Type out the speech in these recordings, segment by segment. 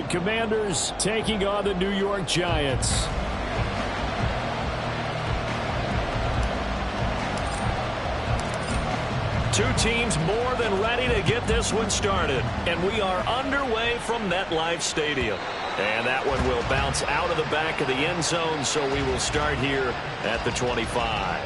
Commanders taking on the New York Giants. Two teams more than ready to get this one started. And we are underway from MetLife Stadium. And that one will bounce out of the back of the end zone, so we will start here at the 25.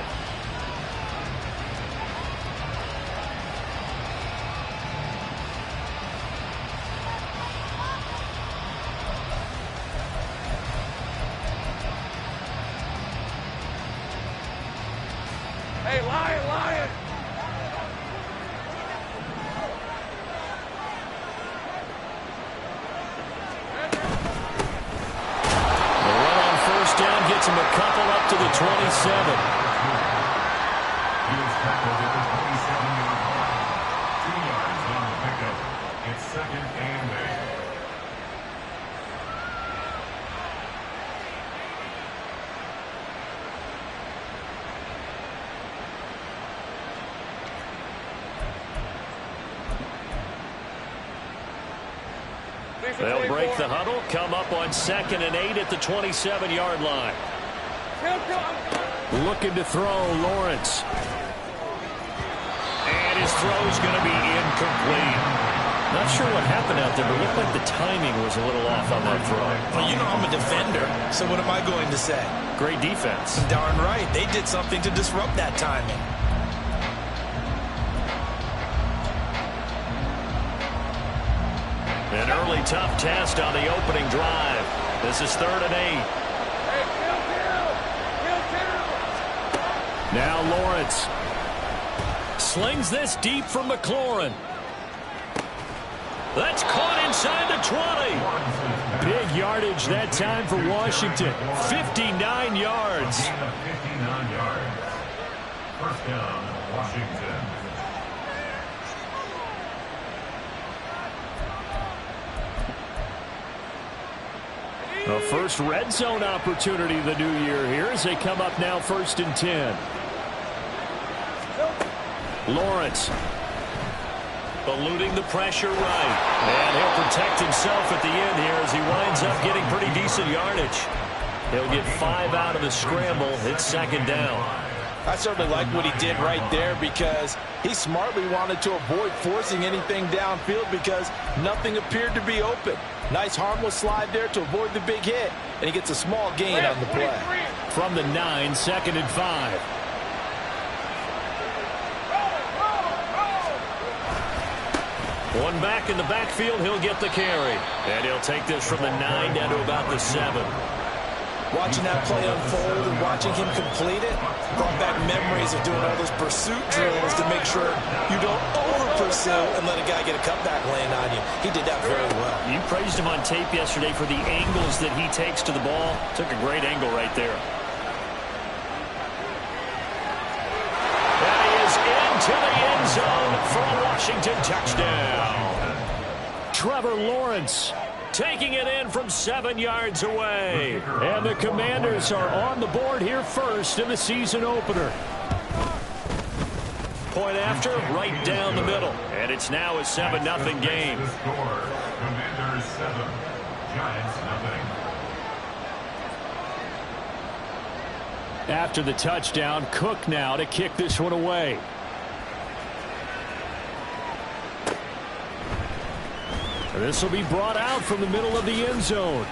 They'll break the huddle, come up on 2nd and 8 at the 27-yard line. Looking to throw, Lawrence. And his throw's going to be incomplete. Not sure what happened out there, but it looked like the timing was a little off on that throw. Well, you know I'm a defender, so what am I going to say? Great defense. Darn right. They did something to disrupt that timing. An early tough test on the opening drive. This is 3rd and 8. Now Lawrence slings this deep for McLaurin. That's caught inside the 20. Big yardage that time for Washington. 59 yards. 59 yards. First down, Washington. The first red zone opportunity of the new year here as they come up now 1st and 10. Lawrence eluding the pressure right. And he'll protect himself at the end here as he winds up getting pretty decent yardage. He'll get 5 out of the scramble. It's 2nd down. I certainly like what he did right there because he smartly wanted to avoid forcing anything downfield because nothing appeared to be open. Nice harmless slide there to avoid the big hit, and he gets a small gain on the play. From the 9, 2nd and 5. One back in the backfield, he'll get the carry. And he'll take this from the 9 down to about the 7. Watching that play unfold and watching him complete it brought back memories of doing all those pursuit drills to make sure you don't over-pursue and let a guy get a cutback land on you. He did that very well. You praised him on tape yesterday for the angles that he takes to the ball. Took a great angle right there. And he is into the end zone for a Washington touchdown. Trevor Lawrence taking it in from 7 yards away. And the Commanders are on the board here first in the season opener. Point after, right down the middle. And it's now a 7-0 game. Commanders 7, Giants 0. After the touchdown, Cook now to kick this one away. This will be brought out from the middle of the end zone.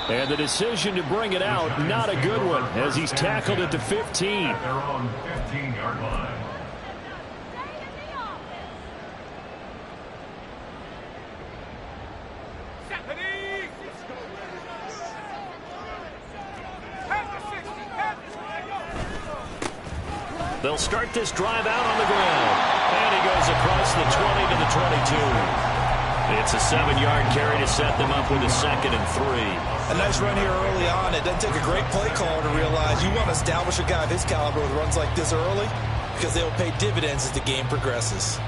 And the decision to bring it out, not a good one, as he's tackled at the 15. At their own 15-yard line. They'll start this drive out on the ground. And he goes across the 20 to the 22. It's a 7-yard carry to set them up with a 2nd and 3. A nice run here early on. It doesn't take a great play caller to realize you want to establish a guy of his caliber with runs like this early because they'll pay dividends as the game progresses.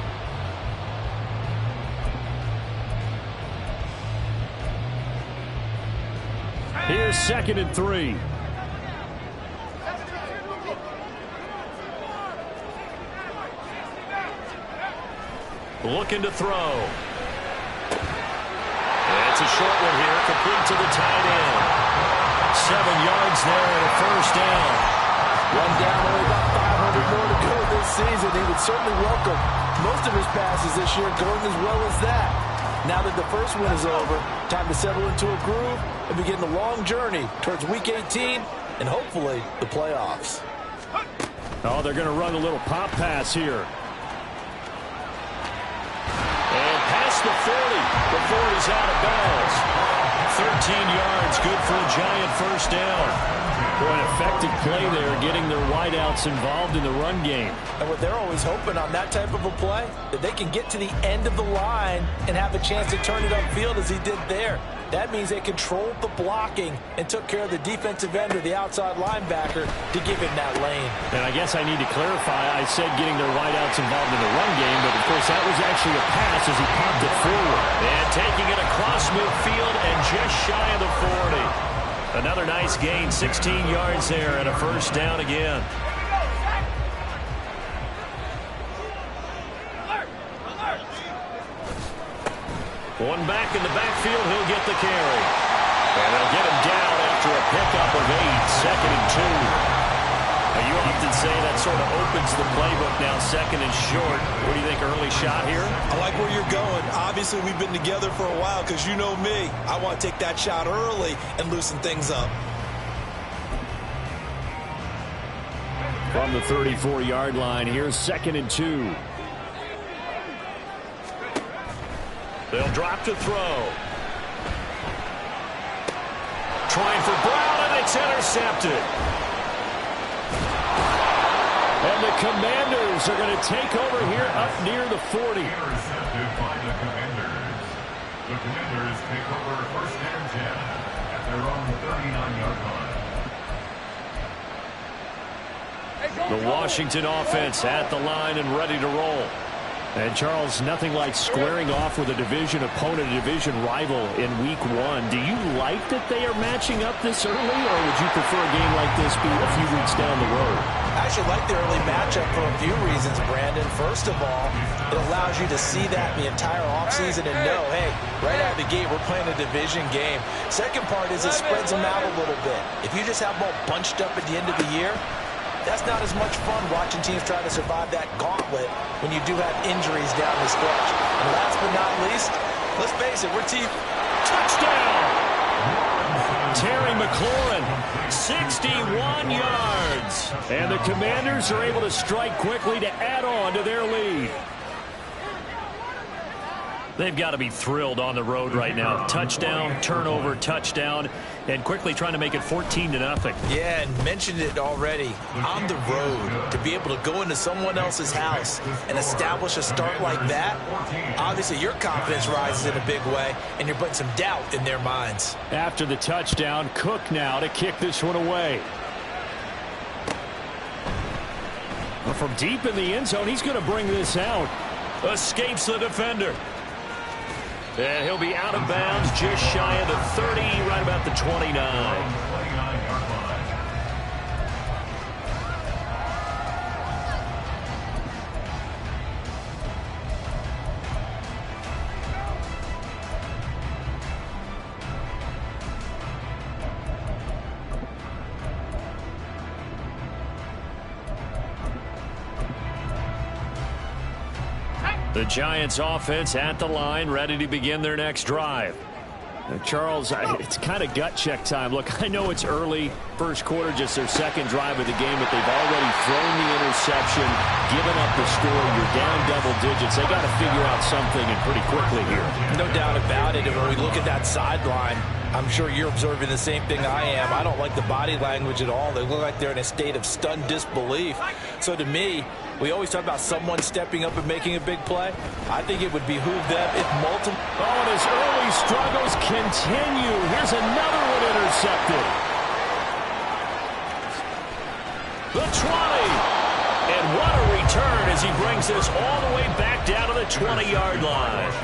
Here's 2nd and 3. Looking to throw. It's a short one here, complete to the tight end. 7 yards there and a first down. One down, only about 500 more to go this season. He would certainly welcome most of his passes this year going as well as that. Now that the first one is over, time to settle into a groove and begin the long journey towards Week 18 and hopefully the playoffs. Oh, they're going to run a little pop pass here. And past the 40 before he's out of bounds. 13 yards, good for a Giant first down. Boy, an effective play there, getting their wideouts involved in the run game. And what they're always hoping on that type of a play, that they can get to the end of the line and have a chance to turn it upfield as he did there. That means they controlled the blocking and took care of the defensive end or the outside linebacker to give him that lane. And I guess I need to clarify, I said getting their wideouts involved in the run game, but of course that was actually a pass as he popped it forward. And taking it across midfield and just shy of the 40. Another nice gain, 16 yards there and a first down again. One back in the backfield, he'll get the carry. And they'll get him down after a pickup of 8, 2nd and 2. Now, you often say that sort of opens the playbook now, 2nd and short. What do you think, early shot here? I like where you're going. Obviously, we've been together for a while because you know me. I want to take that shot early and loosen things up. From the 34-yard line, here's 2nd and 2. They'll drop to throw. Trying for Brown, and it's intercepted. And the Commanders are going to take over here up near the 40. Intercepted by the Commanders. The Commanders take over 1st and 10 at their own 39-yard line. The Washington offense at the line and ready to roll. And, Charles, nothing like squaring off with a division opponent, a division rival in Week 1. Do you like that they are matching up this early, or would you prefer a game like this be a few weeks down the road? I actually like the early matchup for a few reasons, Brandon. First of all, it allows you to see that the entire offseason and know, hey, right out of the gate, we're playing a division game. Second part is it spreads them out a little bit. If you just have them all bunched up at the end of the year, that's not as much fun watching teams try to survive that gauntlet when you do have injuries down the stretch. And last but not least, let's face it, we're team. Touchdown! Terry McLaurin, 61 yards. And the Commanders are able to strike quickly to add on to their lead. They've got to be thrilled on the road right now. Touchdown, turnover, touchdown, and quickly trying to make it 14-0. Yeah, and mentioned it already. On the road, to be able to go into someone else's house and establish a start like that, obviously your confidence rises in a big way, and you're putting some doubt in their minds. After the touchdown, Cook now to kick this one away. From deep in the end zone, he's going to bring this out. Escapes the defender. And he'll be out of bounds just shy of the 30, right about the 29. The Giants offense at the line, ready to begin their next drive. Charles, it's kind of gut check time. Look, I know it's early, first quarter, just their second drive of the game, but they've already thrown the interception, given up the score. You're down double digits. They got to figure out something, and pretty quickly here. No doubt about it. And when we look at that sideline, I'm sure you're observing the same thing I am. I don't like the body language at all. They look like they're in a state of stunned disbelief. So to me, we always talk about someone stepping up and making a big play. I think it would behoove them if multiple... Oh, and his early struggles continue. Here's another one intercepted. The 20. And what a return as he brings this all the way back down to the 20-yard line.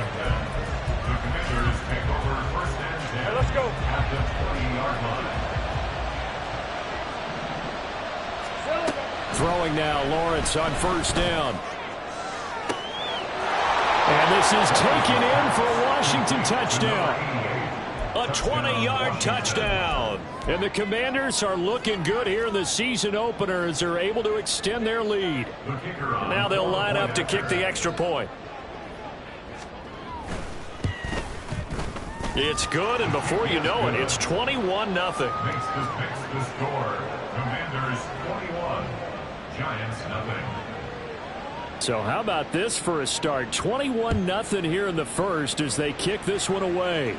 The Commanders take over 1st and 10 Let's go. at the 20-yard line. Throwing now, Lawrence on first down. And this is taken in for a Washington touchdown. A 20-yard touchdown. And the Commanders are looking good here in the season opener as they're able to extend their lead. Now they'll line up to kick the extra point. It's good, and before you know it, it's 21-0. Makes the score. Commanders 21, Giants nothing. So how about this for a start? 21-0 here in the first as they kick this one away.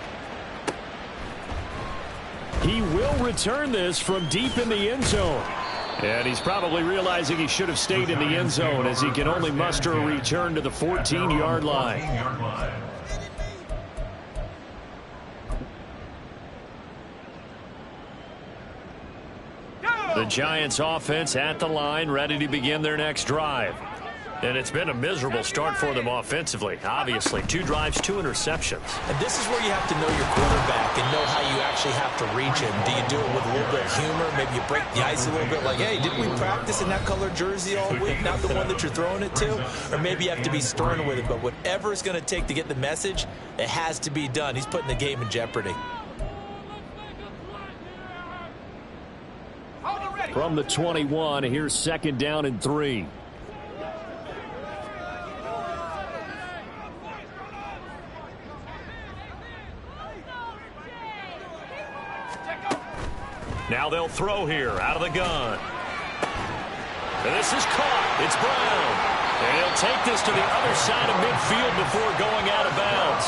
He will return this from deep in the end zone. And he's probably realizing he should have stayed in the end zone as he can only muster a return to the 14-yard line. The Giants offense at the line, ready to begin their next drive. And it's been a miserable start for them offensively. Obviously, 2 drives, 2 interceptions. And this is where you have to know your quarterback and know how you actually have to reach him. Do you do it with a little bit of humor? Maybe you break the ice a little bit like, hey, didn't we practice in that color jersey all week, not the one that you're throwing it to? Or maybe you have to be stern with it. But whatever it's going to take to get the message, it has to be done. He's putting the game in jeopardy. From the 21, here's 2nd down and 3. Now they'll throw here out of the gun. And this is caught. It's Brown. And he'll take this to the other side of midfield before going out of bounds.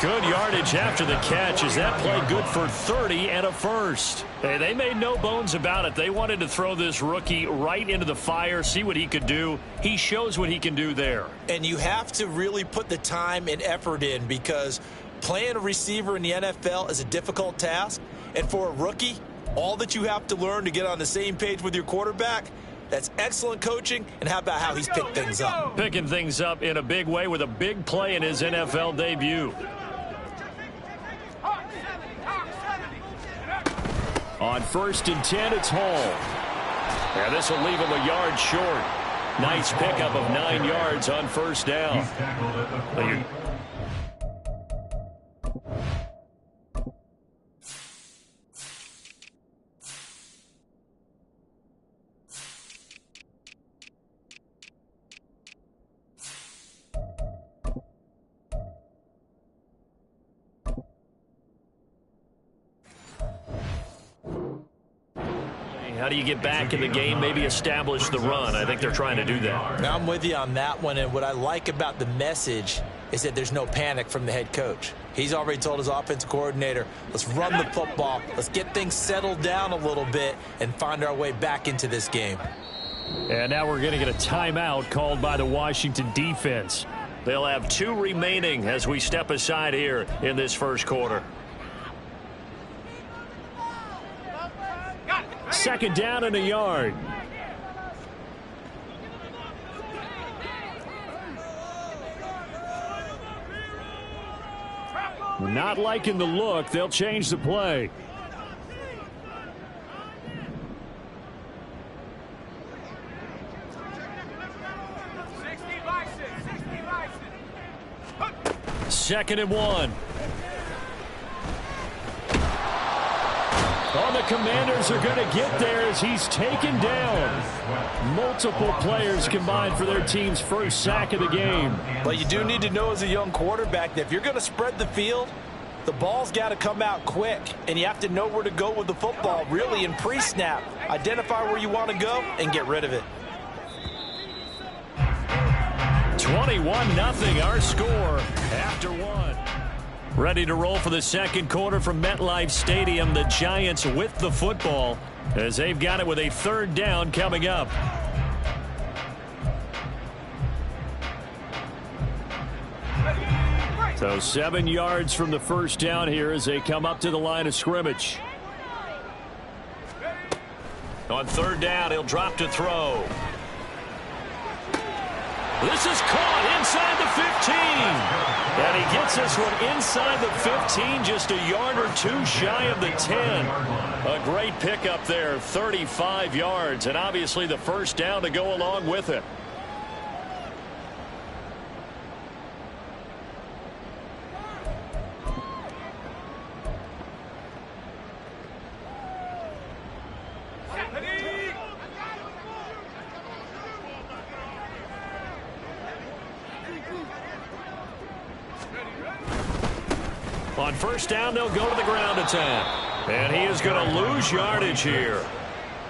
Good yardage after the catch as that play good for 30 and a first. Hey, they made no bones about it. They wanted to throw this rookie right into the fire, see what he could do. He shows what he can do there. And you have to really put the time and effort in because playing a receiver in the NFL is a difficult task. And for a rookie, all that you have to learn to get on the same page with your quarterback, that's excellent coaching. And how about how he's picked things up? Picking things up in a big way with a big play in his NFL debut. On 1st and 10, it's Hall. And this will leave him a yard short. Nice pickup of 9 yards on 1st down. He's tackled at the 40. How do you get back in the game, maybe establish the run? I think they're trying to do that. Now, I'm with you on that one, and what I like about the message is that there's no panic from the head coach. He's already told his offensive coordinator, let's run the football, let's get things settled down a little bit and find our way back into this game. And now we're going to get a timeout called by the Washington defense. They'll have 2 remaining as we step aside here in this first quarter. 2nd down and a yard. Not liking the look. They'll change the play. Second and 1. Oh, the Commanders are going to get there as he's taken down. Multiple players combined for their team's first sack of the game. But you do need to know as a young quarterback that if you're going to spread the field, the ball's got to come out quick. And you have to know where to go with the football, really, in pre-snap. Identify where you want to go and get rid of it. 21-0 our score after 1. Ready to roll for the second quarter from MetLife Stadium. The Giants with the football as they've got it with a 3rd down coming up. So 7 yards from the first down here as they come up to the line of scrimmage. On 3rd down, he'll drop to throw. This is caught inside the 15. And he gets this one inside the 15, just a yard or 2 shy of the 10. A great pickup there, 35 yards, and obviously the first down to go along with it. On first down, they'll go to the ground attack. And he is going to lose yardage here.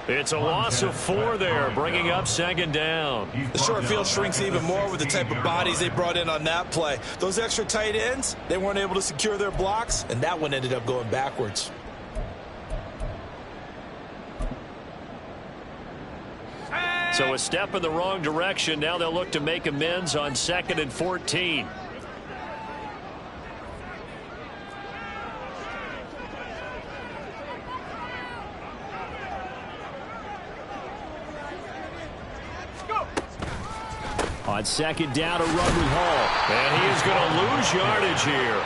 It's a loss of 4 there, bringing up second down. The short field shrinks even more with the type of bodies they brought in on that play. Those extra tight ends, they weren't able to secure their blocks, and that one ended up going backwards. So a step in the wrong direction. Now they'll look to make amends on 2nd and 14. On second down to Rugby Hall. And he is going to lose yardage here.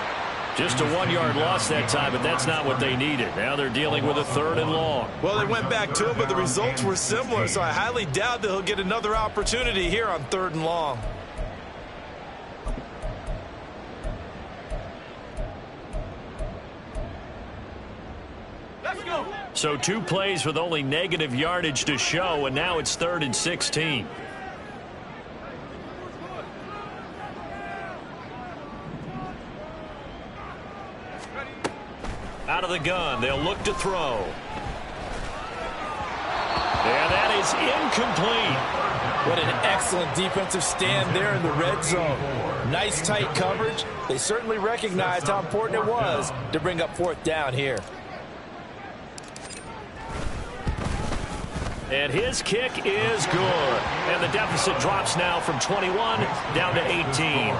Just a 1-yard loss that time, but that's not what they needed. Now they're dealing with a 3rd and long. Well, they went back to him, but the results were similar, so I highly doubt that he'll get another opportunity here on 3rd and long. Let's go. So 2 plays with only negative yardage to show, and now it's 3rd and 16. Out of the gun, they'll look to throw. And that is incomplete. What an excellent defensive stand there in the red zone. Nice tight coverage. They certainly recognized how important it was to bring up 4th down here. And his kick is good. And the deficit drops now from 21 down to 18.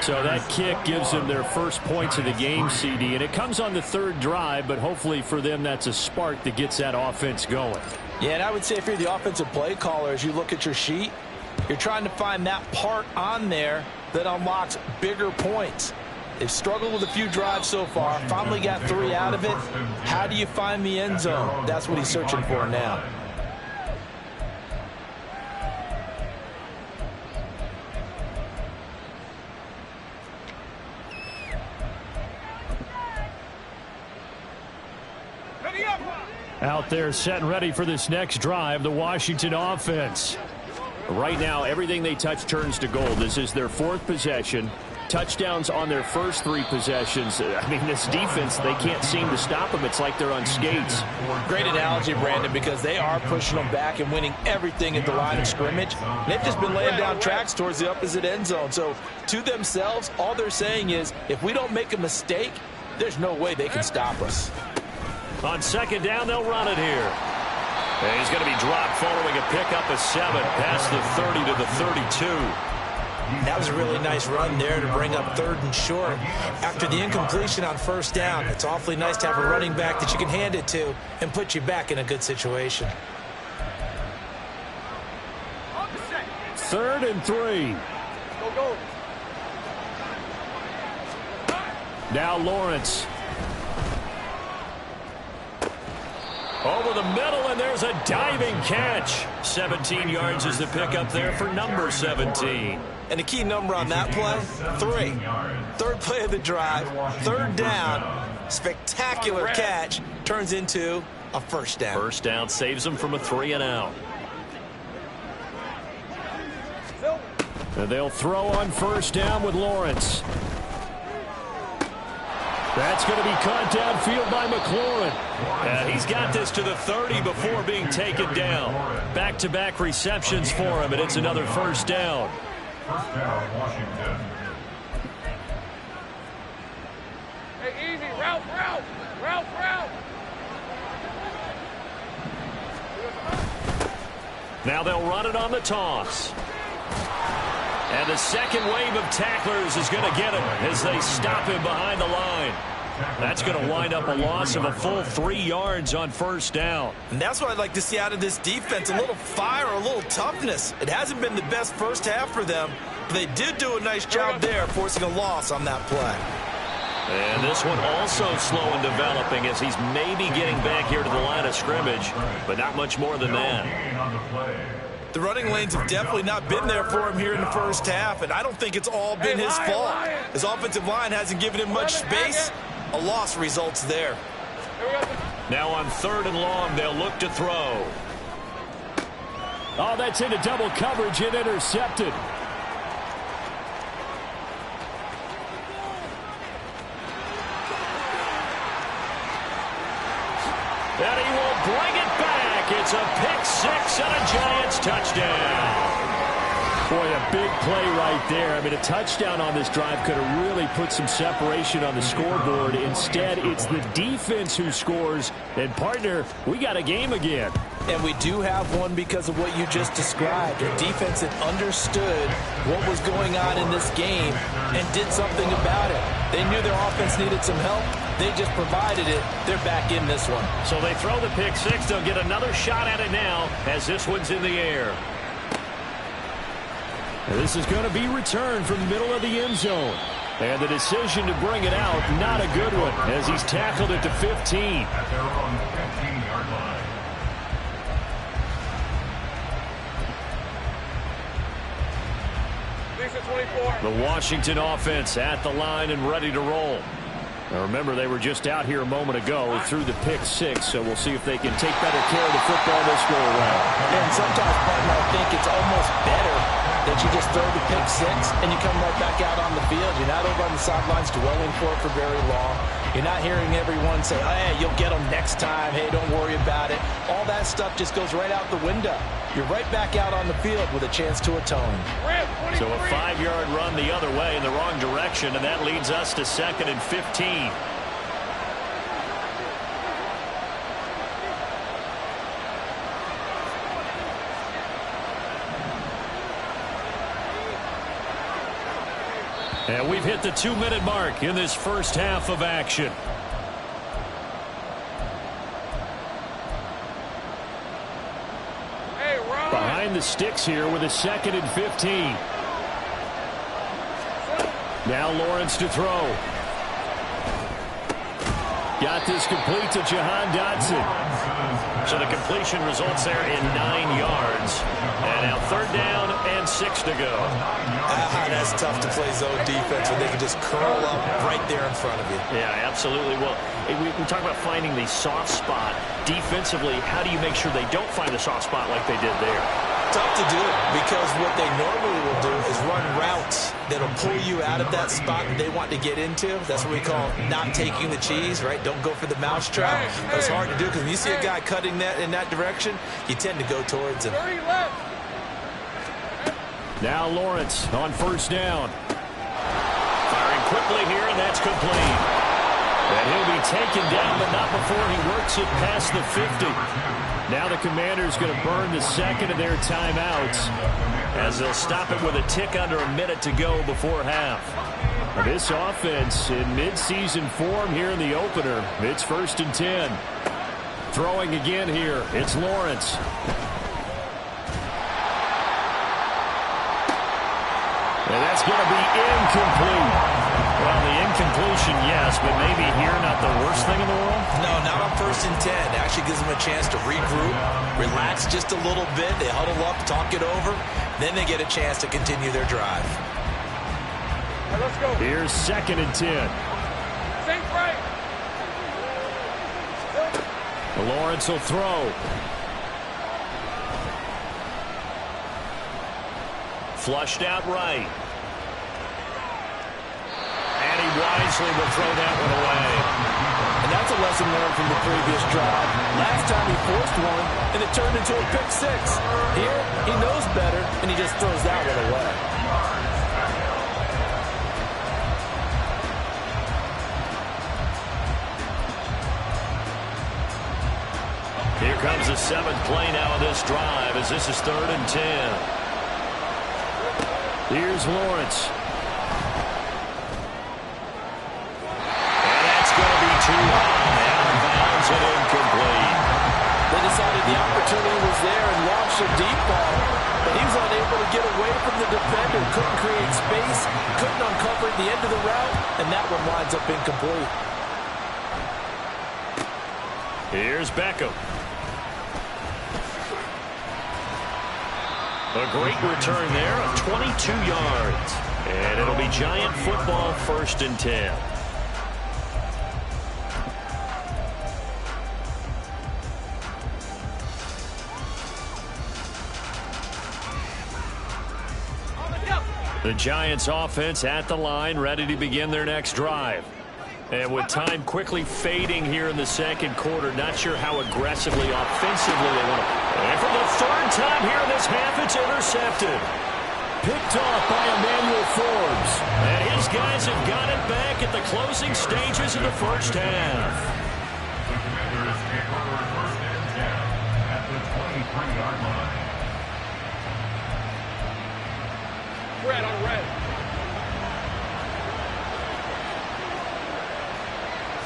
So that kick gives them their first points of the game, CD. And it comes on the 3rd drive, but hopefully for them that's a spark that gets that offense going. Yeah, and I would say if you're the offensive play caller, as you look at your sheet, you're trying to find that part on there that unlocks bigger points. They've struggled with a few drives so far, finally got 3 out of it. How do you find the end zone? That's what he's searching for now. Out there set and ready for this next drive, the Washington offense. Right now, everything they touch turns to gold. This is their 4th possession. Touchdowns on their first 3 possessions. I mean, this defense, they can't seem to stop them. It's like they're on skates. Great analogy, Brandon, because they are pushing them back and winning everything at the line of scrimmage. They've just been laying down tracks towards the opposite end zone. So, to themselves, all they're saying is, if we don't make a mistake, there's no way they can stop us. On second down, they'll run it here. And he's going to be dropped following a pickup of 7 past the 30 to the 32. That was a really nice run there to bring up 3rd and short. After the incompletion on first down, it's awfully nice to have a running back that you can hand it to and put you back in a good situation. 3rd and 3. Go. Now Lawrence. Over the middle, and there's a diving catch. 17 yards is the pickup there for number 17. And the key number on that play, 3. 3rd play of the drive, 3rd down, spectacular catch, turns into a first down. First down saves them from a 3 and out. And they'll throw on first down with Lawrence. That's going to be caught downfield by McLaurin. And he's got this to the 30 before being taken down. Back-to-back receptions for him, and it's another first down. First down, Washington. Hey, easy. Route. Now they'll run it on the toss. And the second wave of tacklers is going to get him as they stop him behind the line. That's going to wind up a loss of a full 3 yards on first down. And that's what I'd like to see out of this defense, a little fire, a little toughness. It hasn't been the best first half for them, but they did do a nice job there forcing a loss on that play. And this one also slow in developing as he's maybe getting back here to the line of scrimmage, but not much more than that. The running lanes have definitely not been there for him here in the first half, and I don't think it's all been his fault. His offensive line hasn't given him much space. A loss results there. Now on 3rd and long, they'll look to throw. Oh, that's into double coverage and intercepted. bring it back. It's a pick six and a Giants touchdown. Boy, a big play right there. I mean, a touchdown on this drive could have really put some separation on the scoreboard. Instead, it's the defense who scores. And, partner, we got a game again. And we do have one because of what you just described. A defense that understood what was going on in this game and did something about it. They knew their offense needed some help. They just provided it. They're back in this one. So they throw the pick six. They'll get another shot at it now as this one's in the air. This is going to be returned from the middle of the end zone. And the decision to bring it out, not a good one, as he's tackled it to 15. At their own 15-yard line. The Washington offense at the line and ready to roll. Now remember, they were just out here a moment ago through the pick six, so we'll see if they can take better care of the football this go around. And sometimes, partner, I think it's almost better that you just throw the pick six and you come right back out on the field. You're not over on the sidelines dwelling for it for very long. You're not hearing everyone say, oh, hey, you'll get them next time. Hey, don't worry about it. All that stuff just goes right out the window. You're right back out on the field with a chance to atone. So a 5-yard run the other way in the wrong direction, and that leads us to 2nd and 15. And we've hit the 2-minute mark in this first half of action. Behind the sticks here with a 2nd and 15. Now Lawrence to throw. Got this complete to Jahan Dotson. So the completion results there in 9 yards. And now 3rd down and 6 to go. That's tough to play zone defense when they can just curl up right there in front of you. Yeah, absolutely. Well, we talk about finding the soft spot. Defensively, how do you make sure they don't find the soft spot like they did there? Tough to do because what they normally will do is run routes that'll pull you out of that spot that they want to get into. That's what we call not taking the cheese, right? Don't go for the mousetrap. But it's hard to do because when you see a guy cutting that in that direction, you tend to go towards him. Now Lawrence on 1st down. Firing quickly here, and that's complete. And he'll be taken down, but not before he works it past the 50. Now the Commanders going to burn the 2nd of their timeouts as they'll stop it with a tick under a minute to go before half. Now this offense in midseason form here in the opener. It's 1st and 10. Throwing again here. It's Lawrence. And that's going to be incomplete. Well, the incompletion, yes, but maybe here not the worst thing in the world? No, not on 1st and 10. It actually gives them a chance to regroup, relax just a little bit. They huddle up, talk it over. Then they get a chance to continue their drive. Right, let's go. Here's 2nd and 10. Think right. Lawrence will throw. Flushed out right. And he wisely will throw that one away. And that's a lesson learned from the previous drive. Last time he forced one, and it turned into a pick six. Here, he knows better, and he just throws that one away. Here comes the 7th play now of this drive as this is 3rd and 10. Here's Lawrence. And that's going to be too high. Out of bounds and incomplete. They decided the opportunity was there and launched a deep ball, but he was unable to get away from the defender. Couldn't create space, couldn't uncover the end of the route, and that one winds up incomplete. Here's Beckham. A great return there of 22 yards. And it'll be Giant football 1st and 10. The Giants offense at the line, ready to begin their next drive. And with time quickly fading here in the second quarter, not sure how aggressively, offensively they want to. And for the third time here in this half, it's intercepted. Picked off by Emmanuel Forbes. And his guys have got it back at the closing stages of the first half. The Commanders take over first and 10 at the 23-yard line. Red on red.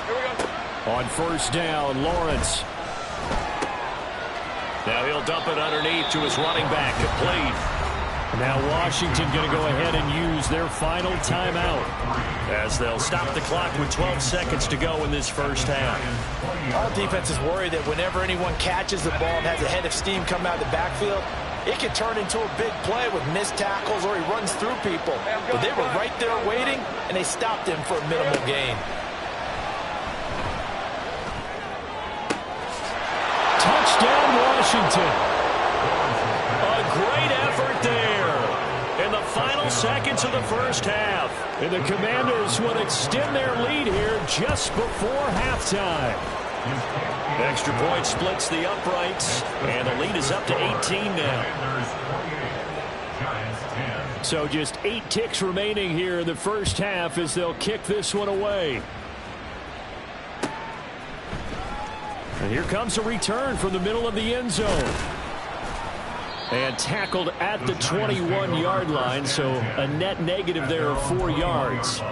Here we go. On first down, Lawrence. Now he'll dump it underneath to his running back, complete. Now Washington going to go ahead and use their final timeout as they'll stop the clock with 12 seconds to go in this first half. All defenses worry that whenever anyone catches the ball and has a head of steam come out of the backfield, it can turn into a big play with missed tackles or he runs through people. But they were right there waiting, and they stopped him for a minimal gain. Touchdown, Washington. A great effort there in the final seconds of the first half. And the Commanders will extend their lead here just before halftime. Extra point splits the uprights, and the lead is up to 18 now. So just 8 ticks remaining here in the first half as they'll kick this one away. And here comes a return from the middle of the end zone. And tackled at the 21-yard line, so a net negative there of 4 yards.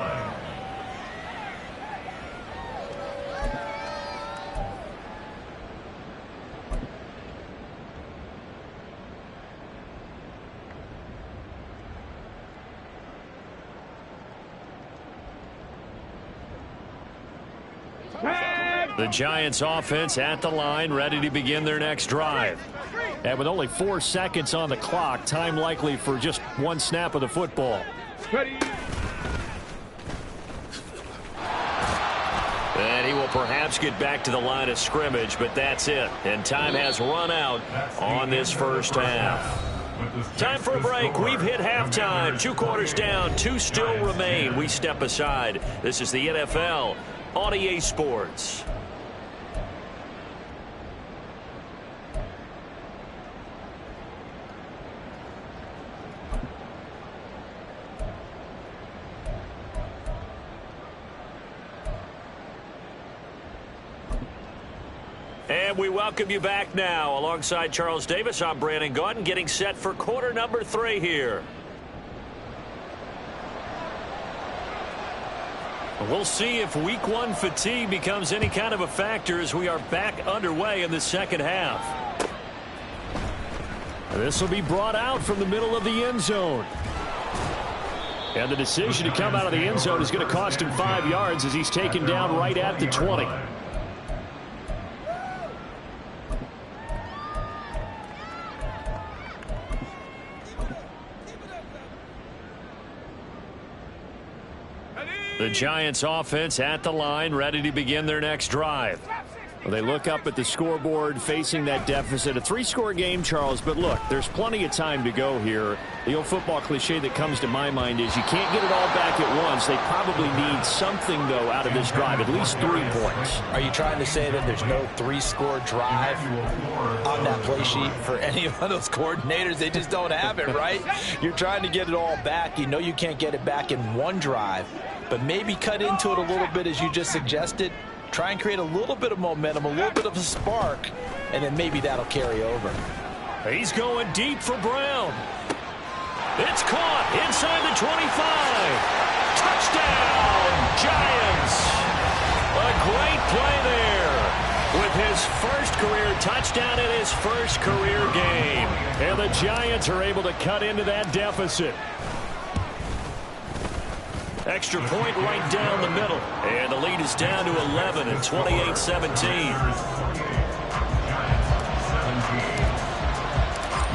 The Giants offense at the line, ready to begin their next drive. And with only 4 seconds on the clock, time likely for just one snap of the football. Ready. And he will perhaps get back to the line of scrimmage, but that's it. And time has run out on this first half. Time for a break. We've hit halftime. 2 quarters down, 2 still remain. We step aside. This is the NFL on EA Sports. And we welcome you back now. Alongside Charles Davis, I'm Brandon Gaudin, getting set for quarter number 3 here. We'll see if week 1 fatigue becomes any kind of a factor as we are back underway in the second half. This will be brought out from the middle of the end zone. And the decision to come out of the end zone is going to cost him 5 yards as he's taken down right at the 20. The Giants offense at the line, ready to begin their next drive. Well, they look up at the scoreboard facing that deficit. A 3-score game, Charles, but look, there's plenty of time to go here. The old football cliche that comes to my mind is you can't get it all back at once. They probably need something, though, out of this drive, at least 3 points. Are you trying to say that there's no 3-score drive on that play sheet for any of those coordinators? They just don't have it, right? You're trying to get it all back. You know you can't get it back in one drive, but maybe cut into it a little bit as you just suggested. Try and create a little bit of momentum, a little bit of a spark, and then maybe that'll carry over. He's going deep for Brown. It's caught inside the 25. Touchdown, Giants. A great play there with his first career touchdown in his first career game. And the Giants are able to cut into that deficit. Extra point right down the middle. And the lead is down to 11 at 28-17.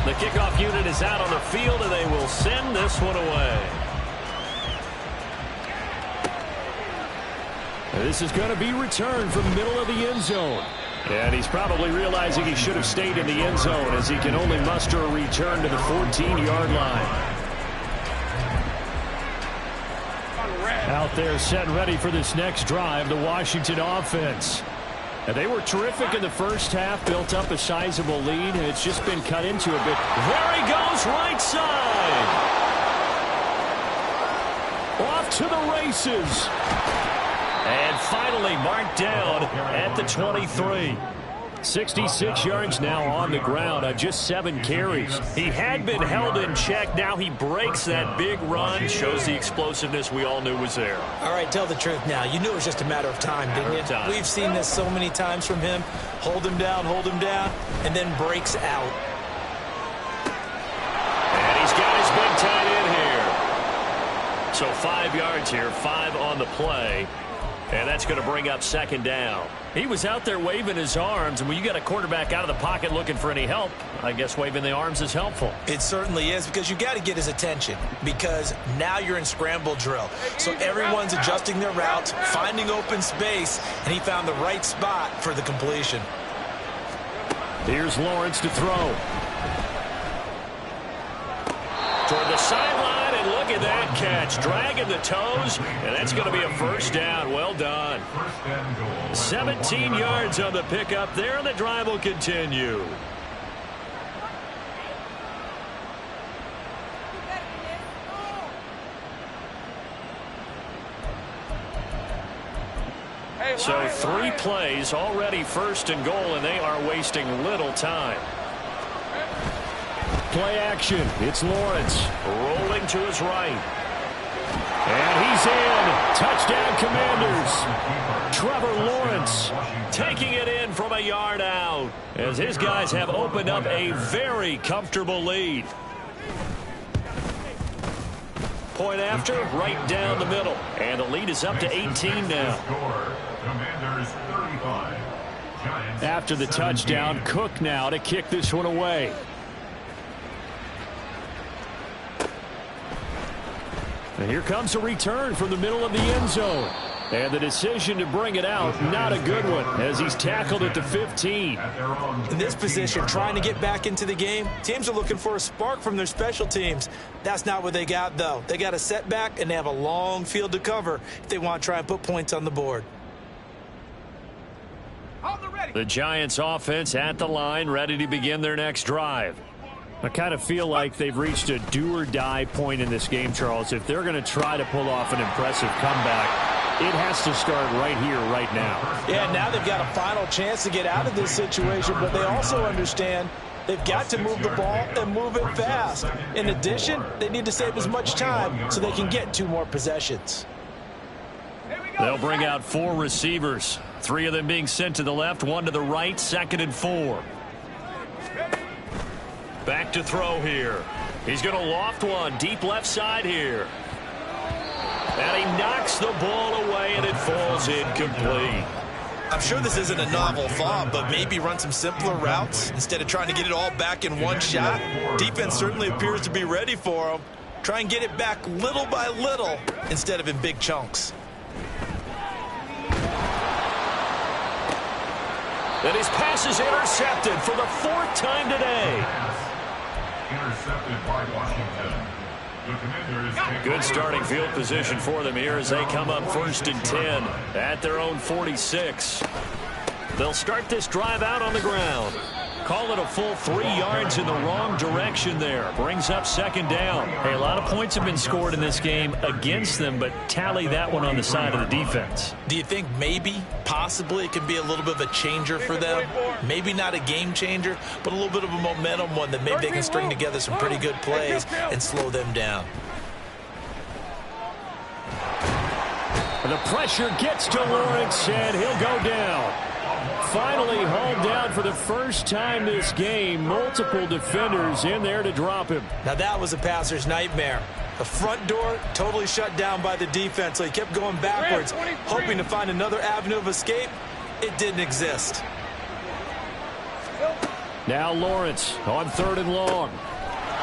The kickoff unit is out on the field, and they will send this one away. This is going to be returned from the middle of the end zone. And he's probably realizing he should have stayed in the end zone as he can only muster a return to the 14-yard line. Out there set ready for this next drive, the Washington offense. And they were terrific in the first half, built up a sizable lead, and it's just been cut into a bit. There he goes, right side. Off to the races. And finally marked down at the 23. 66 yards now on the ground on just 7 carries. He had been held in check. Now he breaks that big run. Shows the explosiveness we all knew was there. All right, tell the truth now. You knew it was just a matter of time, didn't you? We've seen this so many times from him. Hold him down, and then breaks out. And he's got his big tight end here. So 5 yards here, 5 on the play. And that's going to bring up second down. He was out there waving his arms, and when you got a quarterback out of the pocket looking for any help, I guess waving the arms is helpful. It certainly is, because you got to get his attention, because now you're in scramble drill. So everyone's adjusting their routes, finding open space, and he found the right spot for the completion. Here's Lawrence to throw. Toward the sideline, and look at that catch. Dragging the toes, and that's going to be a first down. Well done. 17 yards on the pickup there, and the drive will continue. So 3 plays, already first and goal, and they are wasting little time. Play action. It's Lawrence rolling to his right. And he's in. Touchdown, Commanders. Trevor Lawrence taking it in from a yard out as his guys have opened up a very comfortable lead. Point after, right down the middle. And the lead is up to 18 now. After the touchdown, Cook now to kick this one away. And here comes a return from the middle of the end zone. And the decision to bring it out, not a good one, as he's tackled at the 15. In this position, trying to get back into the game, teams are looking for a spark from their special teams. That's not what they got, though. They got a setback, and they have a long field to cover if they want to try and put points on the board. The Giants offense at the line, ready to begin their next drive. I kind of feel like they've reached a do-or-die point in this game, Charles. If they're going to try to pull off an impressive comeback, it has to start right here, right now. Yeah, now they've got a final chance to get out of this situation, but they also understand they've got to move the ball and move it fast. In addition, they need to save as much time so they can get 2 more possessions. They'll bring out 4 receivers, 3 of them being sent to the left, 1 to the right, 2nd and 4. Back to throw here. He's going to loft one deep left side here. And he knocks the ball away, and it falls incomplete. I'm sure this isn't a novel thought, but maybe run some simpler routes instead of trying to get it all back in one shot. Defense certainly appears to be ready for him. Try and get it back little by little instead of in big chunks. And his pass is intercepted for the 4th time today. Intercepted by Washington. Good starting field position for them here as they come up 1st and 10 at their own 46. They'll start this drive out on the ground. Call it a full 3 yards in the wrong direction there. Brings up 2nd down. Hey, a lot of points have been scored in this game against them, but tally that one on the side of the defense. Do you think maybe, possibly, it could be a little bit of a changer for them? Maybe not a game changer, but a little bit of a momentum one that maybe they can string together some pretty good plays and slow them down. The pressure gets to Lawrence, and he'll go down. Finally hauled down for the first time this game. Multiple defenders in there to drop him. Now that was a passer's nightmare. The front door totally shut down by the defense, so he kept going backwards, hoping to find another avenue of escape. It didn't exist. Now Lawrence on 3rd and long.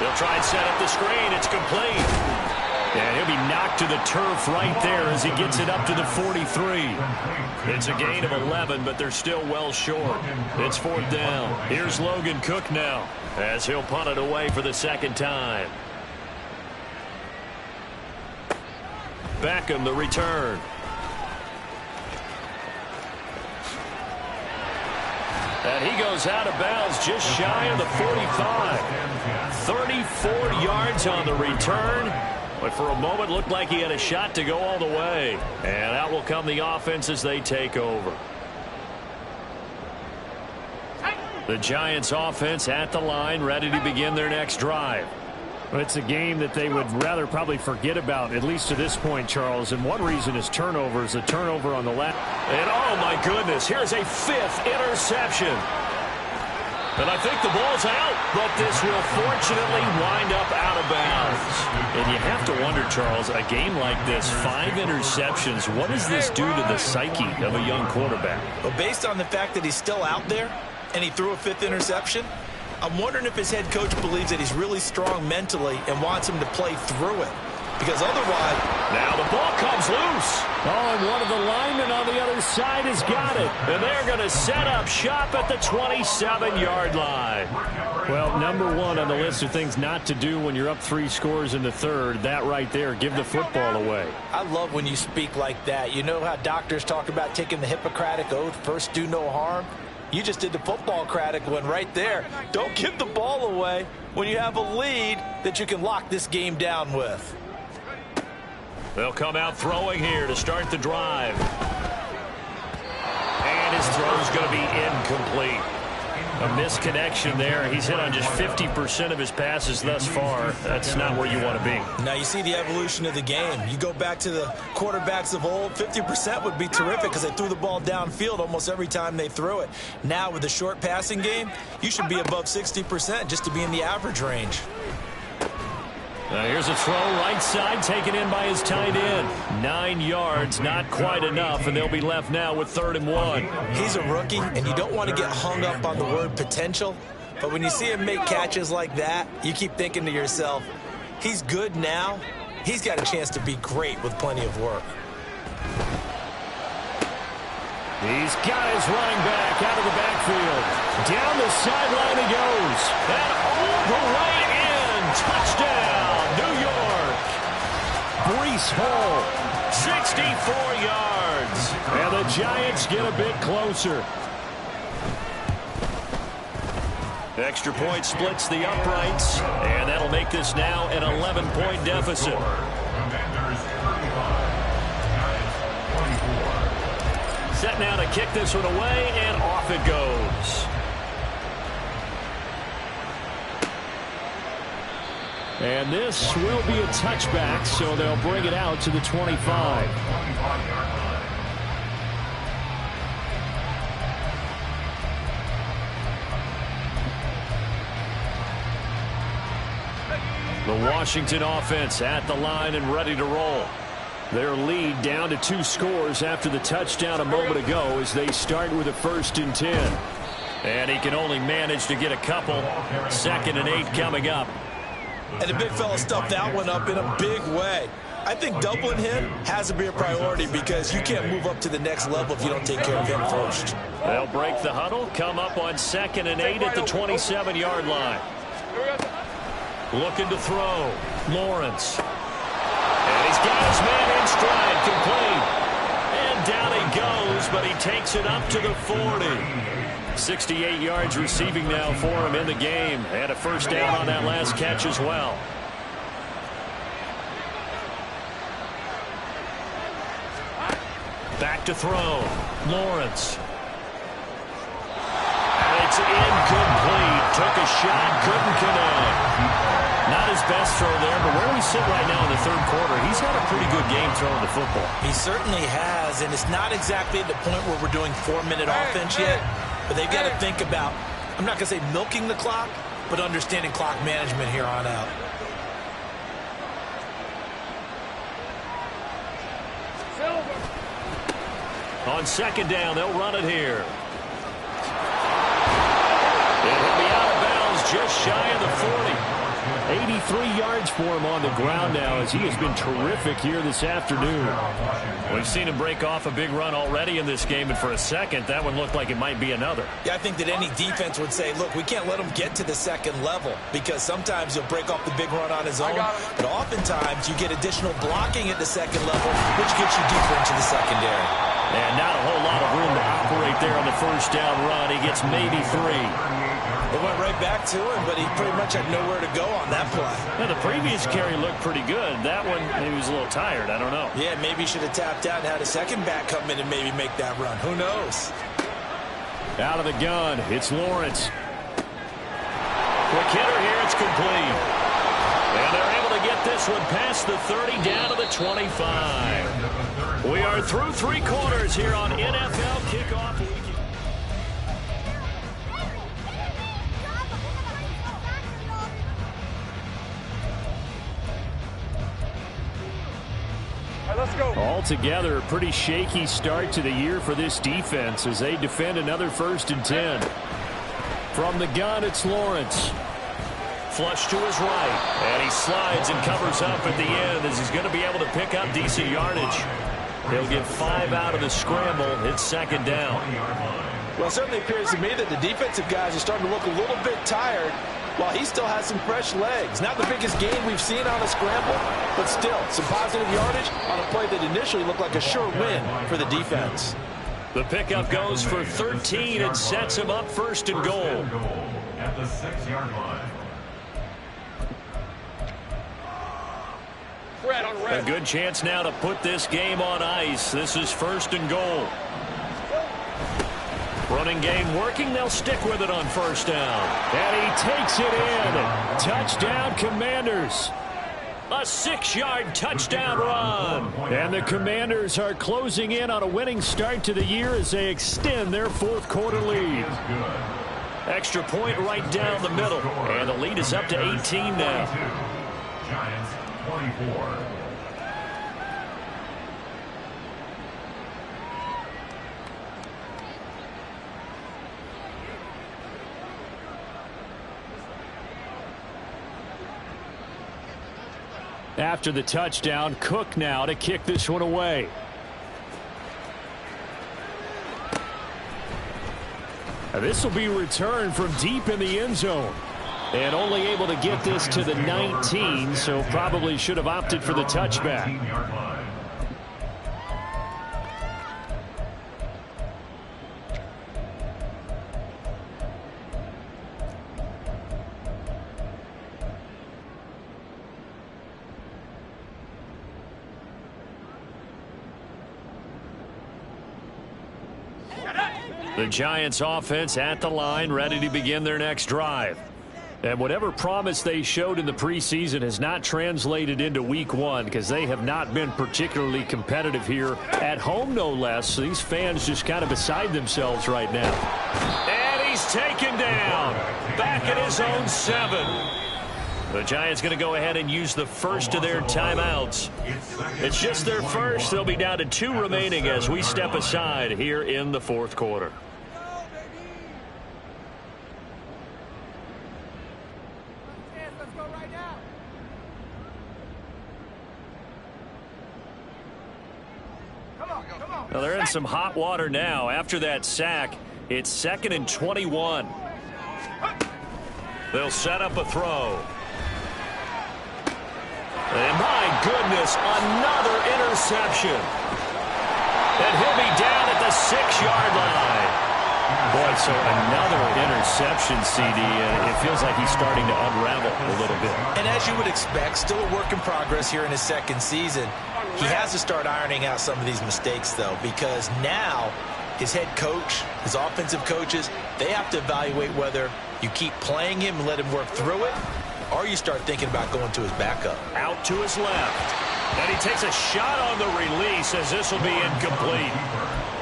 They'll try and set up the screen. It's complete. And he'll be knocked to the turf right there as he gets it up to the 43. It's a gain of 11, but they're still well short. It's 4th down. Here's Logan Cook now as he'll punt it away for the 2nd time. Beckham the return. And he goes out of bounds just shy of the 45. 34 yards on the return. But for a moment, looked like he had a shot to go all the way. And out will come the offense as they take over. The Giants offense at the line, ready to begin their next drive. Well, it's a game that they would rather probably forget about, at least to this point, Charles. And one reason is turnovers. A turnover on the left. And oh my goodness, here's a 5th interception. And I think the ball's out, but this will fortunately wind up out of bounds. And you have to wonder, Charles, a game like this, 5 interceptions, what does this do to the psyche of a young quarterback? Well, based on the fact that he's still out there and he threw a 5th interception, I'm wondering if his head coach believes that he's really strong mentally and wants him to play through it. Because otherwise... Now the ball comes loose. Oh, and one of the linemen on the other side has got it. And they're going to set up shop at the 27-yard line. Well, number one on the list of things not to do when you're up 3 scores in the third, that right there, give the football away. I love when you speak like that. You know how doctors talk about taking the Hippocratic Oath, first do no harm? You just did the football-cratic one right there. Don't give the ball away when you have a lead that you can lock this game down with. They'll come out throwing here to start the drive. And his throw's going to be incomplete. A misconnection there. He's hit on just 50% of his passes thus far. That's not where you want to be. Now you see the evolution of the game. You go back to the quarterbacks of old, 50% would be terrific because they threw the ball downfield almost every time they threw it. Now with the short passing game, you should be above 60% just to be in the average range. Now here's a throw right side taken in by his tight end. 9 yards, not quite enough, and they'll be left now with 3rd and 1. He's a rookie, and you don't want to get hung up on the word potential. But when you see him make catches like that, you keep thinking to yourself, he's good now. He's got a chance to be great with plenty of work. He's got his running back out of the backfield. Down the sideline he goes. And all the way in. Touchdown, New York. Breece Hall. 64 yards. And the Giants get a bit closer. Extra point splits the uprights, and that'll make this now an 11-point deficit. Set now to kick this one away, and off it goes. And this will be a touchback, so they'll bring it out to the 25. The Washington offense at the line and ready to roll. Their lead down to 2 scores after the touchdown a moment ago as they start with a 1st and 10. And he can only manage to get a couple. 2nd and 8 coming up. And the big fella stuffed that one up in a big way. I think doubling him has to be a priority because you can't move up to the next level if you don't take care of him first. They'll break the huddle, come up on 2nd and 8 at the 27-yard line. Looking to throw. Lawrence. And he's got his man in stride, complete. And down he goes, but he takes it up to the 40. 68 yards receiving now for him in the game. And a 1st down on that last catch as well. Back to throw. Lawrence. And it's incomplete. Took a shot, couldn't connect. Not his best throw there, but where we sit right now in the 3rd quarter, he's had a pretty good game throwing the football. He certainly has, and it's not exactly at the point where we're doing 4-minute offense yet, but they've got to think about, I'm not going to say milking the clock, but understanding clock management here on out. On 2nd down, they'll run it here. It'll be out of bounds just shy of the 40. yards for him on the ground now, as he has been terrific here this afternoon. We've seen him break off a big run already in this game, and for a second, that one looked like it might be another. Yeah, I think that any defense would say, look, we can't let him get to the second level, because sometimes he'll break off the big run on his own, but oftentimes you get additional blocking at the second level, which gets you deeper into the secondary. And not a whole lot of room to operate there on the first down run. He gets maybe 3. It went right back to him, but he pretty much had nowhere to go on that play. Now, the previous carry looked pretty good. That one, maybe he was a little tired. I don't know. Yeah, maybe he should have tapped out and had a second back come in and maybe make that run. Who knows? Out of the gun, it's Lawrence. Quick hitter here, it's complete. And they're able to get this one past the 30, down to the 25. We are through 3 quarters here on NFL Kickoff Weekend. Let's go. Altogether, a pretty shaky start to the year for this defense as they defend another 1st and 10. From the gun, it's Lawrence. Flush to his right, and he slides and covers up at the end as he's going to be able to pick up decent yardage. He'll get 5 out of the scramble. It's 2nd down. Well, it certainly appears to me that the defensive guys are starting to look a little bit tired, while he still has some fresh legs. Not the biggest gain we've seen on a scramble, but still some positive yardage on a play that initially looked like a sure win for the defense. The pickup goes for 13 and sets him up 1st and goal. At the 6-yard line. Fred on red. A good chance now to put this game on ice. This is 1st and goal. Running game working. They'll stick with it on 1st down. And he takes it in. Touchdown, Commanders. A 6-yard touchdown run. And the Commanders are closing in on a winning start to the year as they extend their 4th quarter lead. Extra point right down the middle. And the lead is up to 18 now. Giants 24. After the touchdown, Cook now to kick this one away. Now this will be returned from deep in the end zone. And only able to get this to the 19, so probably should have opted for the touchback. 18-yard line. The Giants offense at the line, ready to begin their next drive. And whatever promise they showed in the preseason has not translated into week 1 because they have not been particularly competitive here at home, no less. So these fans just kind of beside themselves right now. And he's taken down. Back at his own 7. The Giants going to go ahead and use the first of their timeouts. It's just their first. They'll be down to 2 remaining as we step aside here in the 4th quarter. Well, they're in some hot water now. After that sack, it's 2nd and 21. They'll set up a throw. And my goodness, another interception. And he'll be down at the 6-yard line. Boy, so another interception, CD, and it feels like he's starting to unravel a little bit. And as you would expect, still a work in progress here in his 2nd season. He has to start ironing out some of these mistakes, though, because now his head coach, his offensive coaches, they have to evaluate whether you keep playing him and let him work through it, or you start thinking about going to his backup. Out to his left. And he takes a shot on the release as this will be incomplete.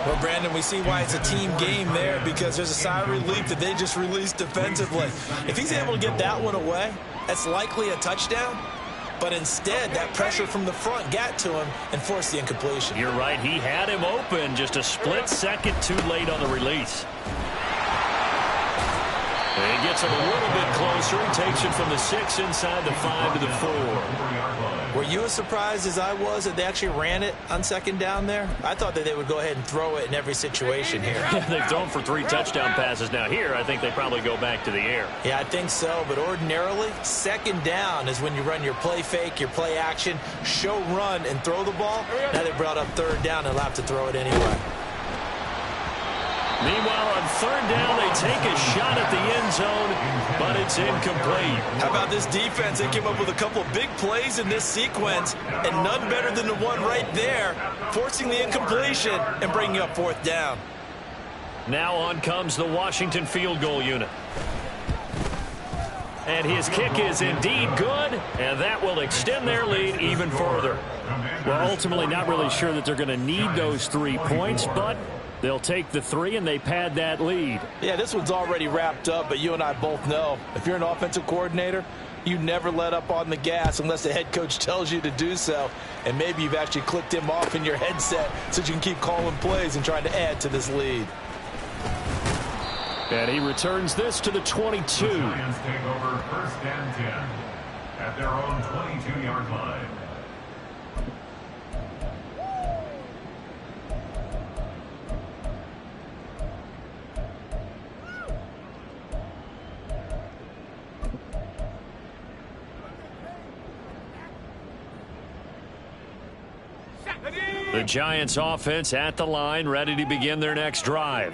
Well, Brandon, we see why it's a team game there, because there's a sigh of relief that they just released defensively. If he's able to get that one away, that's likely a touchdown. But instead, that pressure from the front got to him and forced the incompletion. You're right. He had him open, just a split second too late on the release. And he gets it a little bit closer. He takes it from the 6 inside the 5 to the 4. Were you as surprised as I was that they actually ran it on second down there? I thought that they would go ahead and throw it in every situation here. They've thrown for 3 touchdown passes. Now here, I think they probably go back to the air. Yeah, I think so. But ordinarily, second down is when you run your play fake, your play action, show run, and throw the ball. Now they brought up third down and they'll have to throw it anyway. Meanwhile, on third down, they take a shot at the end zone, but it's incomplete. How about this defense? They came up with a couple of big plays in this sequence, and none better than the one right there, forcing the incompletion and bringing up fourth down. Now on comes the Washington field goal unit. And his kick is indeed good, and that will extend their lead even further. Well, ultimately not really sure that they're going to need those 3 points, but they'll take the 3 and they pad that lead. Yeah, this one's already wrapped up, but you and I both know if you're an offensive coordinator, you never let up on the gas unless the head coach tells you to do so. And maybe you've actually clicked him off in your headset so you can keep calling plays and trying to add to this lead. And he returns this to the 22. The Giants take over first and 10 at their own 22-yard line. The Giants offense at the line, ready to begin their next drive.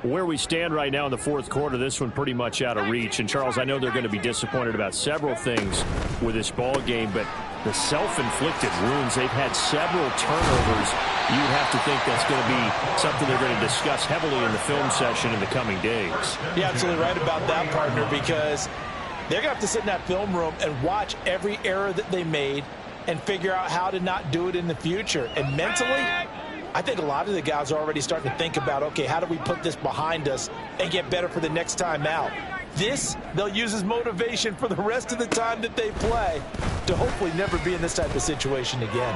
Where we stand right now in the fourth quarter, this one pretty much out of reach. And, Charles, I know they're going to be disappointed about several things with this ball game, but the self-inflicted wounds, they've had several turnovers. You would have to think that's going to be something they're going to discuss heavily in the film session in the coming days. You're absolutely right about that, partner, because they're going to have to sit in that film room and watch every error that they made and figure out how to not do it in the future. And mentally, I think a lot of the guys are already starting to think about, okay, how do we put this behind us and get better for the next time out? This, they'll use as motivation for the rest of the time that they play to hopefully never be in this type of situation again.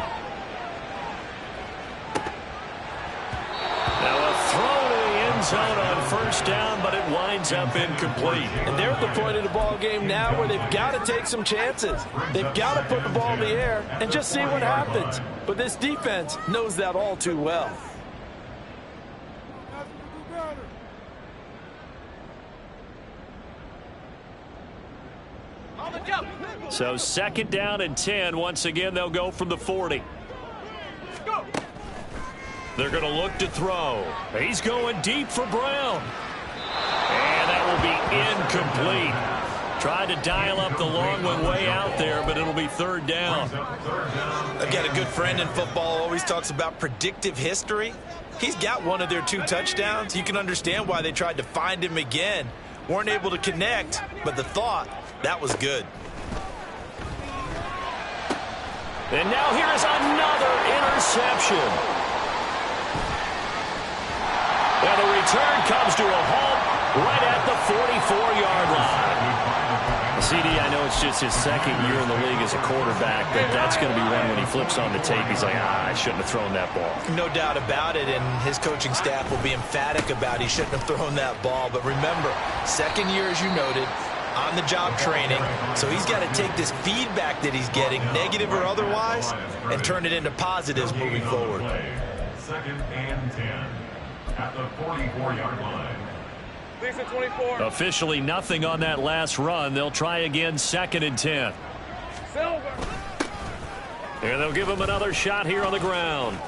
Now a throw to the end zone on first down, but it winds up incomplete. And they're at the point of the ball game now where they've got to take some chances. They've got to put the ball in the air and just see what happens. But this defense knows that all too well. So second down and 10. Once again, they'll go from the 40. They're going to look to throw. He's going deep for Brown. And that will be incomplete. Tried to dial up the long one way out there, but it'll be third down. I've got a good friend in football, always talks about predictive history. He's got one of their 2 touchdowns. You can understand why they tried to find him again. Weren't able to connect, but the thought, that was good. And now here is another interception. And the return comes to a halt right at the 44-yard line. CD, I know it's just his second year in the league as a quarterback, but that's going to be one when he flips on the tape, he's like, I shouldn't have thrown that ball. No doubt about it, and his coaching staff will be emphatic about he shouldn't have thrown that ball. But remember, second year, as you noted, on-the-job training, so he's got to take this feedback that he's getting, negative or otherwise, and turn it into positives moving forward. Second and 10 at the 44-yard line. Lisa 24. Officially nothing on that last run. They'll try again second and 10. Silver. And they'll give him another shot here on the ground.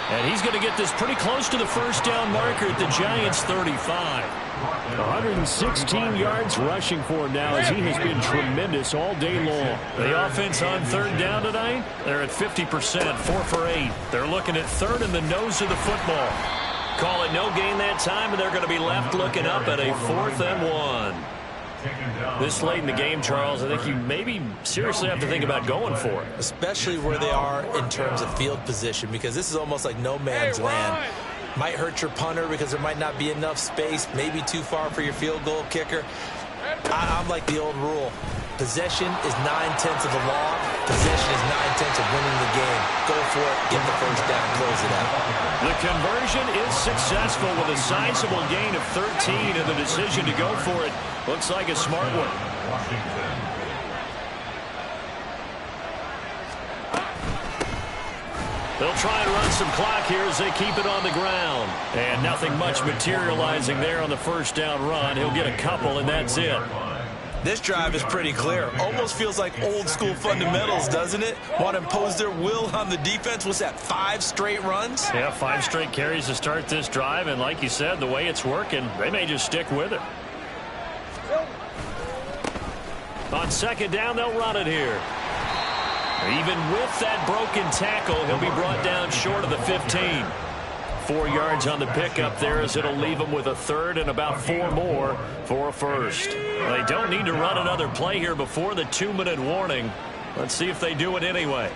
And he's going to get this pretty close to the first down marker at the Giants' 35. 116 yards rushing for him now as he has been tremendous all day long. The offense on third down tonight, they're at 50%, 4 for 8. They're looking at third in the nose of the football. Call it no gain that time, and they're going to be left looking up at a 4th and 1. This late in the game, Charles, I think you maybe seriously have to think about going for it. Especially where they are in terms of field position, because this is almost like no man's land. Might hurt your punter because there might not be enough space, maybe too far for your field goal kicker. I'm like the old rule. Possession is 9/10 of the law. possession is 9/10 of winning the game. Go for it, get the first down, close it out. The conversion is successful with a sizable gain of 13, and the decision to go for it looks like a smart one. Washington. They'll try and run some clock here as they keep it on the ground. And nothing much materializing there on the first down run. He'll get a couple, and that's it. This drive is pretty clear. Almost feels like old school fundamentals, doesn't it? Want to impose their will on the defense. What's that, 5 straight runs? Yeah, 5 straight carries to start this drive. And like you said, the way it's working, they may just stick with it. On second down, they'll run it here. Even with that broken tackle, he'll be brought down short of the 15. 4 yards on the pickup there as it'll leave him with a third and about 4 more for a first. They don't need to run another play here before the 2-minute warning. Let's see if they do it anyway.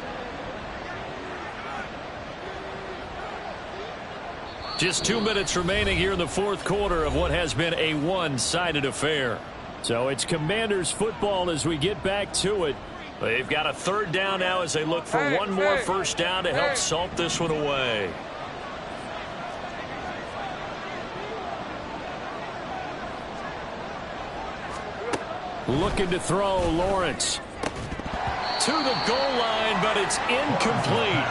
Just 2 minutes remaining here in the fourth quarter of what has been a one-sided affair. So it's Commanders football as we get back to it. They've got a third down now as they look for one more first down to help salt this one away. Looking to throw, Lawrence. To the goal line, but it's incomplete.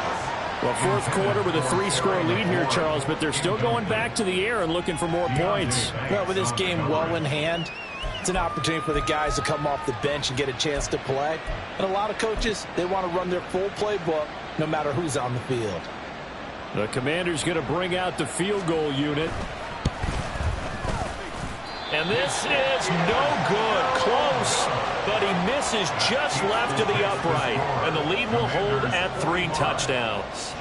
Well, fourth quarter with a 3-score lead here, Charles, but they're still going back to the air and looking for more points. Well, with this game well in hand, it's an opportunity for the guys to come off the bench and get a chance to play. And a lot of coaches, they want to run their full playbook no matter who's on the field. The Commanders going to bring out the field goal unit. And this is no good. Close, but he misses just left of the upright. And the lead will hold at 3 touchdowns.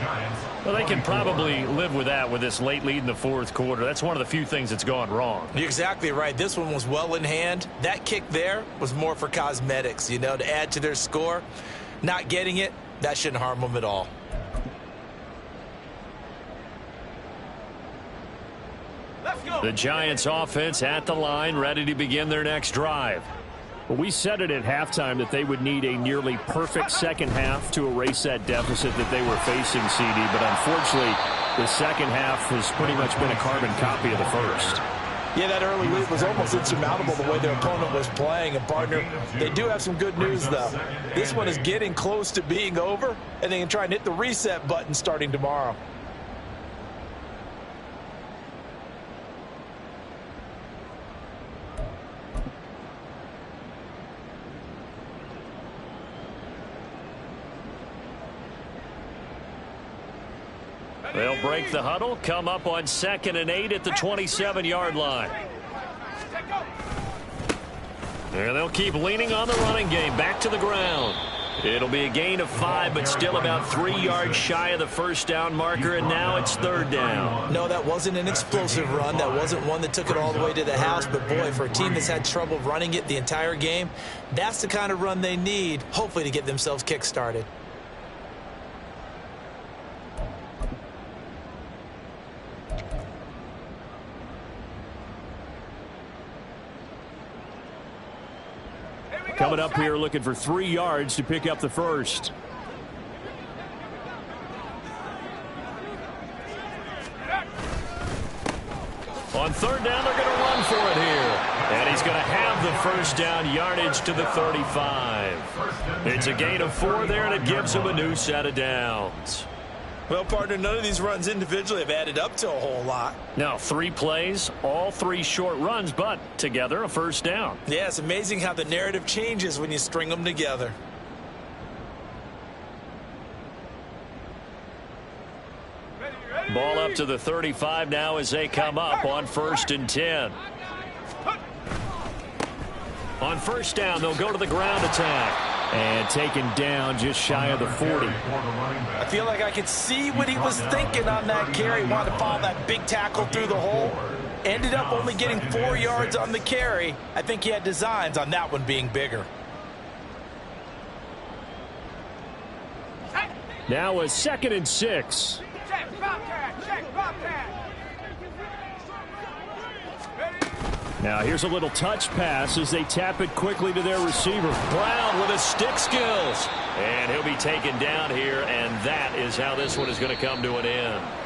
Well, they can probably live with that with this late lead in the fourth quarter. That's one of the few things that's gone wrong. You're exactly right. This one was well in hand. That kick there was more for cosmetics, you know, to add to their score. Not getting it, that shouldn't harm them at all. The Giants offense at the line, ready to begin their next drive. Well, we said it at halftime that they would need a nearly perfect second half to erase that deficit that they were facing, CD. But unfortunately, the second half has pretty much been a carbon copy of the first. Yeah, that early lead was almost insurmountable the way their opponent was playing. And, partner, they do have some good news, though. This one is getting close to being over, and they can try and hit the reset button starting tomorrow. They'll break the huddle, come up on 2nd and 8 at the 27-yard line. And they'll keep leaning on the running game, back to the ground. It'll be a gain of 5, but still about 3 yards shy of the first down marker, and now it's third down. No, that wasn't an explosive run. That wasn't one that took it all the way to the house. But, boy, for a team that's had trouble running it the entire game, that's the kind of run they need, hopefully, to get themselves kick-started. Coming up here looking for 3 yards to pick up the first. On third down, they're going to run for it here. And he's going to have the first down, yardage to the 35. It's a gain of 4 there, and it gives him a new set of downs. Well, partner, none of these runs individually have added up to a whole lot. Now, 3 plays, all 3 short runs, but together a first down. Yeah, it's amazing how the narrative changes when you string them together. Ball up to the 35 now as they come up on 1st and 10. On first down, they'll go to the ground attack. And taken down just shy of the 40. I feel like I could see what he was thinking on that carry. Wanted to follow that big tackle through the hole. Ended up only getting 4 yards on the carry. I think he had designs on that one being bigger. Now a 2nd and 6. Now here's a little touch pass as they tap it quickly to their receiver. Brown with his stick skills. And he'll be taken down here, and that is how this one is going to come to an end.